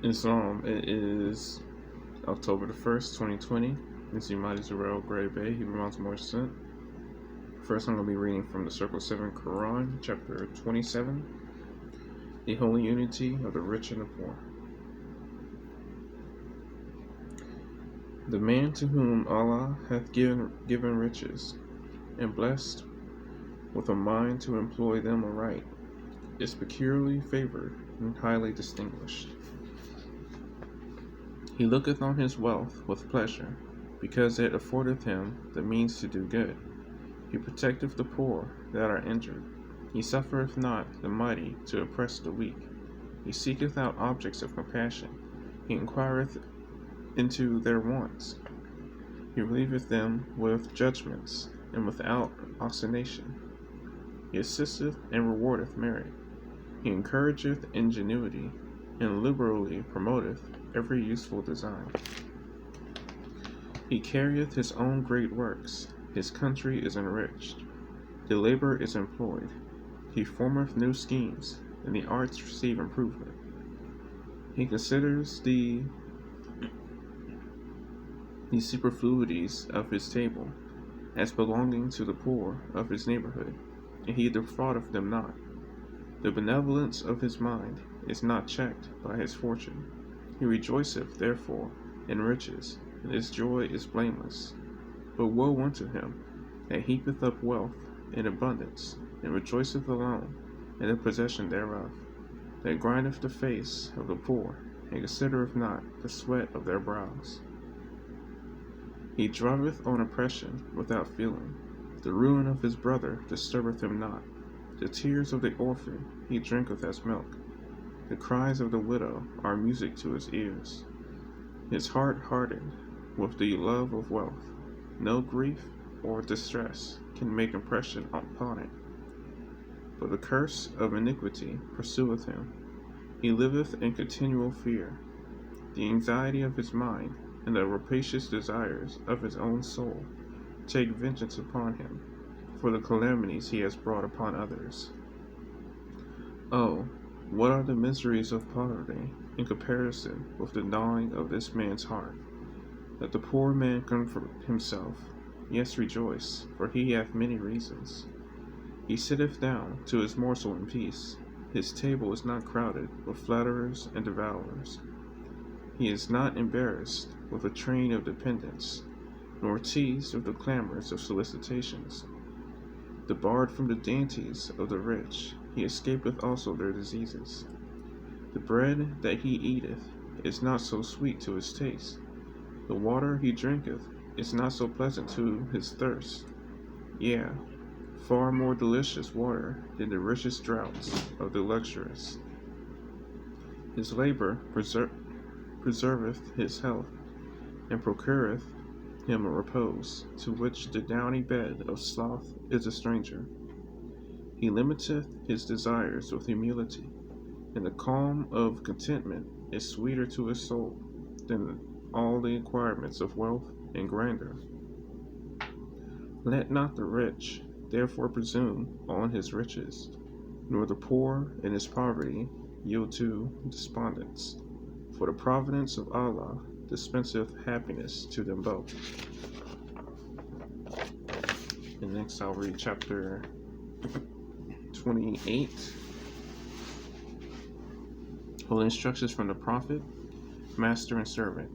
Islam, it is October the 1st, 2020. This is Imadi Zarel Gray Bay, Hebrew Mountain More Descent. First, I'm going to be reading from the Circle 7 Quran, chapter 27, the Holy Unity of the Rich and the Poor. The man to whom Allah hath given riches, and blessed with a mind to employ them aright, is peculiarly favored and highly distinguished. He looketh on his wealth with pleasure, because it affordeth him the means to do good. He protecteth the poor that are injured. He suffereth not the mighty to oppress the weak. He seeketh out objects of compassion. He inquireth into their wants. He relieveth them with judgments, and without obstination. He assisteth and rewardeth merit. He encourageth ingenuity, and liberally promoteth every useful design. He carrieth his own great works. His country is enriched. The labor is employed. He formeth new schemes, and the arts receive improvement. He considers the superfluities of his table as belonging to the poor of his neighborhood, and he defraudeth them not. The benevolence of his mind is not checked by his fortune. He rejoiceth therefore in riches, and his joy is blameless. But woe unto him that heapeth up wealth in abundance, and rejoiceth alone in the possession thereof, that grindeth the face of the poor, and considereth not the sweat of their brows. He driveth on oppression without feeling. The ruin of his brother disturbeth him not. The tears of the orphan he drinketh as milk. The cries of the widow are music to his ears. His heart hardened with the love of wealth. No grief or distress can make impression upon it. But the curse of iniquity pursueth him. He liveth in continual fear. The anxiety of his mind and the rapacious desires of his own soul take vengeance upon him for the calamities he has brought upon others. Oh, what are the miseries of poverty in comparison with the gnawing of this man's heart? Let the poor man comfort himself, yes, rejoice, for he hath many reasons. He sitteth down to his morsel in peace. His table is not crowded with flatterers and devourers. He is not embarrassed with a train of dependents, nor teased with the clamors of solicitations. Debarred from the dainties of the rich, he escapeth also their diseases. The bread that he eateth is not so sweet to his taste. The water he drinketh is not so pleasant to his thirst. Yea, far more delicious water than the richest draughts of the luxurious. His labor preserveth his health, and procureth him a repose, to which the downy bed of sloth is a stranger. He limiteth his desires with humility, and the calm of contentment is sweeter to his soul than all the acquirements of wealth and grandeur. Let not the rich therefore presume on his riches, nor the poor in his poverty yield to despondence, for the providence of Allah dispenseth happiness to them both. And next I'll read chapter 28. Holy instructions from the Prophet, Master and Servant.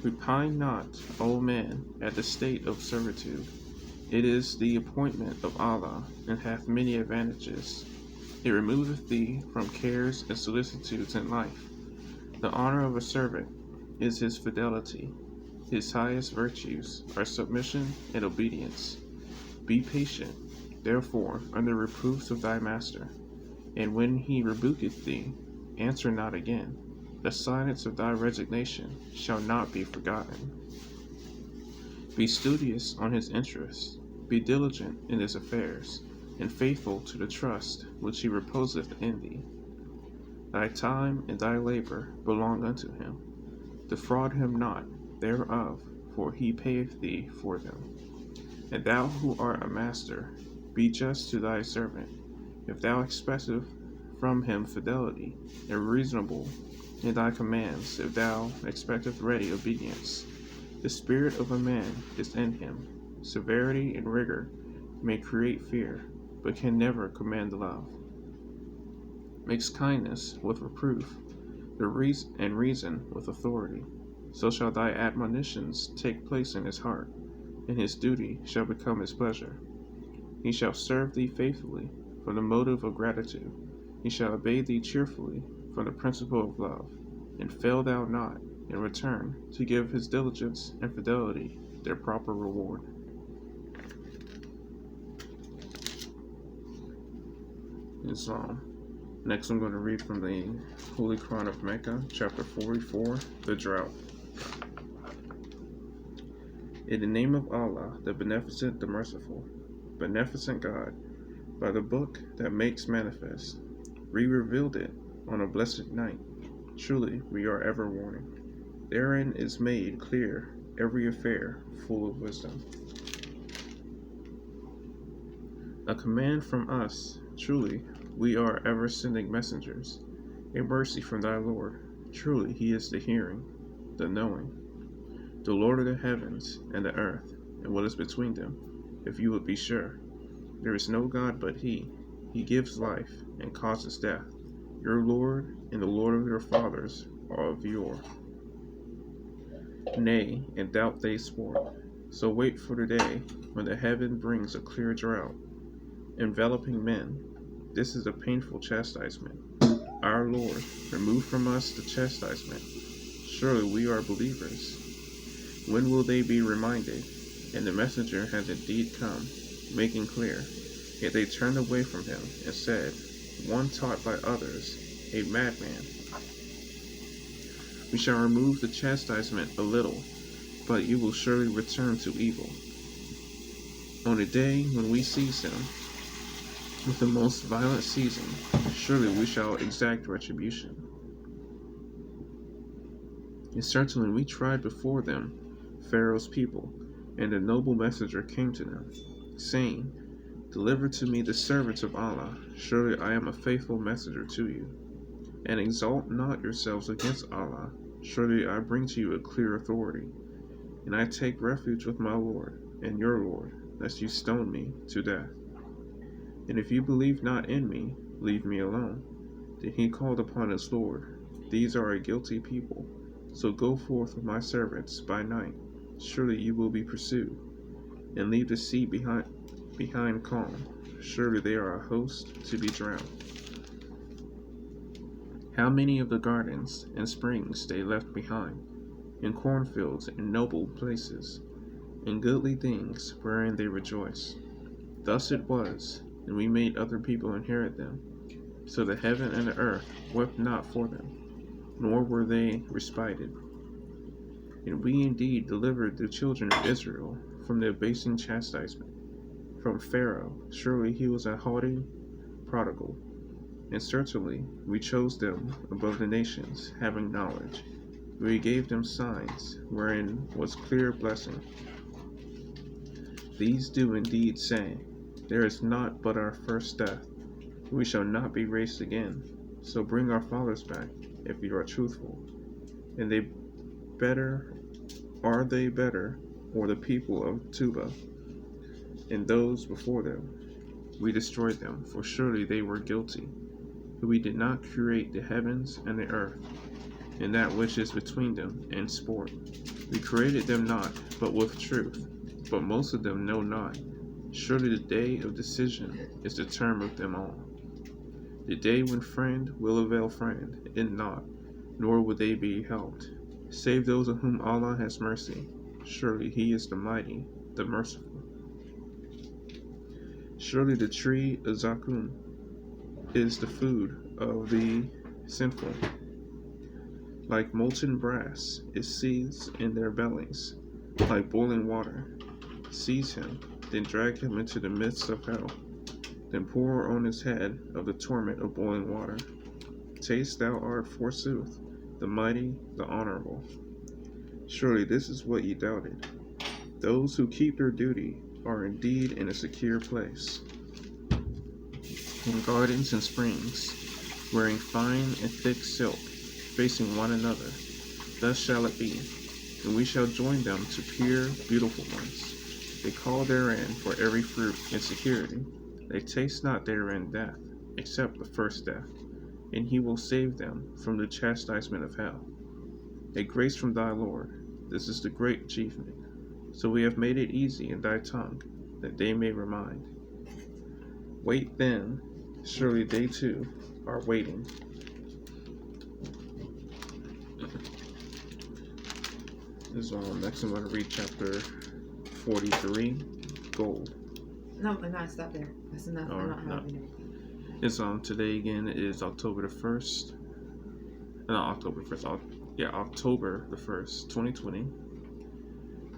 Repine not, O man, at the state of servitude. It is the appointment of Allah, and hath many advantages. It removeth thee from cares and solicitudes in life. The honor of a servant is his fidelity. His highest virtues are submission and obedience. Be patient, therefore, under reproofs of thy master, and when he rebuketh thee, answer not again. The silence of thy resignation shall not be forgotten. Be studious on his interests, be diligent in his affairs, and faithful to the trust which he reposeth in thee. Thy time and thy labor belong unto him. Defraud him not thereof, for he payeth thee for them. And thou who art a master, be just to thy servant. If thou expectest from him fidelity, and reasonable in thy commands, if thou expecteth ready obedience. The spirit of a man is in him. Severity and rigor may create fear, but can never command love. Mix kindness with reproof, and reason with authority. So shall thy admonitions take place in his heart, and his duty shall become his pleasure. He shall serve thee faithfully from the motive of gratitude. He shall obey thee cheerfully from the principle of love, and fail thou not in return to give his diligence and fidelity their proper reward. In Psalm. Next, I'm going to read from the Holy Quran of Mecca, chapter 44, the drought. In the name of Allah, the Beneficent, the Merciful, Beneficent God, by the book that makes manifest, we revealed it on a blessed night. Truly, we are ever warning. Therein is made clear every affair full of wisdom. A command from us, truly, we are ever sending messengers, a mercy from thy Lord. Truly, he is the hearing, the knowing, the Lord of the heavens and the earth, and what is between them, if you would be sure. There is no God but he. He gives life and causes death. Your Lord and the Lord of your fathers are of yore. Nay, in doubt they sport. So wait for the day when the heaven brings a clear drought, enveloping men. This is a painful chastisement. Our Lord, remove from us the chastisement. Surely we are believers. When will they be reminded? And the messenger has indeed come, making clear. Yet they turned away from him and said, one taught by others, a madman. We shall remove the chastisement a little, but you will surely return to evil. On the day when we seize him with the most violent season, surely we shall exact retribution. And certainly we tried before them Pharaoh's people, and a noble messenger came to them, saying, deliver to me the servants of Allah, surely I am a faithful messenger to you. And exalt not yourselves against Allah, surely I bring to you a clear authority. And I take refuge with my Lord and your Lord, lest you stone me to death. And if you believe not in me, leave me alone. Then he called upon his Lord, these are a guilty people, so go forth with my servants by night, surely you will be pursued, and leave the sea behind calm, surely they are a host to be drowned. How many of the gardens and springs they left behind, and cornfields and noble places, and goodly things wherein they rejoice. Thus it was, and we made other people inherit them. So the heaven and the earth wept not for them, nor were they respited. And we indeed delivered the children of Israel from the abasing chastisement. From Pharaoh, surely he was a haughty prodigal. And certainly we chose them above the nations, having knowledge. We gave them signs, wherein was clear blessing. These do indeed say, there is naught but our first death. We shall not be raised again. So bring our fathers back, if you are truthful. And are they better, or the people of Tuba, and those before them? We destroyed them, for surely they were guilty. But we did not create the heavens and the earth, and that which is between them, and sport. We created them not, but with truth. But most of them know not. Surely the day of decision is the term of them all. The day when friend will avail friend, and not, nor will they be helped, save those of whom Allah has mercy. Surely he is the mighty, the merciful. Surely the tree of Zakum is the food of the sinful. Like molten brass it seethes in their bellies, like boiling water. Seize him, then drag him into the midst of hell, then pour on his head of the torment of boiling water. Taste thou art forsooth, the mighty, the honorable. Surely this is what ye doubted. Those who keep their duty are indeed in a secure place, in gardens and springs, wearing fine and thick silk, facing one another. Thus shall it be, and we shall join them to pure, beautiful ones. They call therein for every fruit in security. They taste not therein death, except the first death, and he will save them from the chastisement of hell. A grace from thy Lord, this is the great achievement. So we have made it easy in thy tongue, that they may remind. Wait then, surely they too are waiting. Next I'm going to read chapter 43, Gold. No, stop there. That's enough. I don't have anything. It's today again is October the 1st. October the 1st, 2020.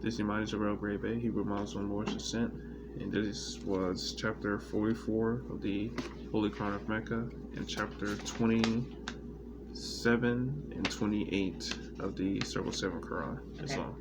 Disney Minds of Arrington-Bey, Hebrew Muslim Lord's Descent. And this was chapter 44 of the Holy Quran of Mecca and chapter 27 and 28 of the Circle 7 Quran. Islam.